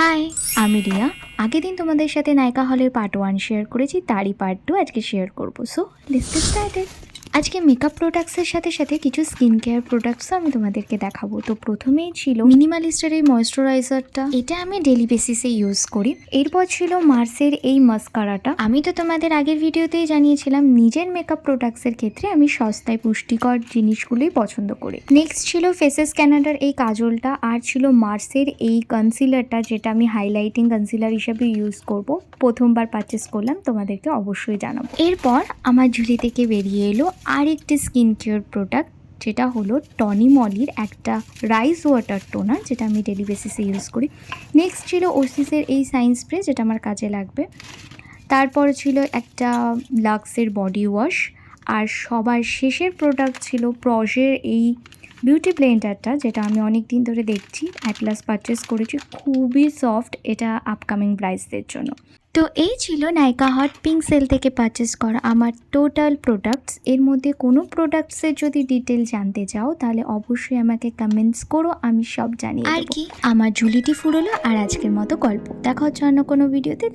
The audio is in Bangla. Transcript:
হাই, আমি রিয়া। আগের দিন তোমাদের সাথে নায়িকা হলের পার্ট 1 শেয়ার করেছি, তারই পার্ট 2 আজকে শেয়ার করব। So let's get started. আজকে মেকআপ প্রোডাক্টসের সাথে সাথে কিছু স্কিন কেয়ার প্রোডাক্টসও আমি তোমাদেরকে দেখাবো। তো প্রথমেই ছিল মিনিমালিস্টের এই ময়েশ্চারাইজারটা, এটা আমি ডেলি বেসিসে ইউজ করি। এরপর ছিল মার্সের এই মাস্কারাটা। আমি তো তোমাদের আগের ভিডিওতেই জানিয়েছিলাম নিজের মেকআপ প্রোডাক্টসের ক্ষেত্রে আমি সস্তায় পুষ্টিকর জিনিসগুলোই পছন্দ করি। নেক্সট ছিল ফেসেস ক্যানাডার এই কাজলটা, আর ছিল মার্সের এই কনসিলারটা, যেটা আমি হাইলাইটিং কনসিলার হিসেবে ইউজ করব। প্রথমবার পারচেস করলাম, তোমাদেরকে অবশ্যই জানাবো। এরপর আমার ঝুলি থেকে বেরিয়ে এলো আর একটি স্কিন কেয়ার প্রোডাক্ট, যেটা হলো টনি মলির একটা রাইস ওয়াটার টোনার, যেটা আমি ডেলি বেসিসে ইউজ করি। নেক্সট ছিল ওসিসের এই সাইন স্প্রে, যেটা আমার কাজে লাগবে। তারপর ছিল একটা লাক্সের বডি ওয়াশ, আর সবার শেষের প্রোডাক্ট ছিল প্রজের এই বিউটি ব্লেন্ডারটা, যেটা আমি অনেক দিন ধরে দেখছি। অ্যাটলাস পারচেস করেছি, খুবই সফট, এটা আপকামিং ব্রাইডসদের জন্য। তো এই ছিল নায়িকা হট পিঙ্ক সেল থেকে পারচেস করা আমার টোটাল প্রোডাক্টস। এর মধ্যে কোনো প্রোডাক্টসের যদি ডিটেল জানতে চাও তাহলে অবশ্যই আমাকে কমেন্টস করো, আমি সব জানিয়ে দেবো। আর কি, আমার ঝুলিটি ফুরোলো আর আজকের মতো গল্প। দেখা হচ্ছে অন্য কোনো ভিডিওতে।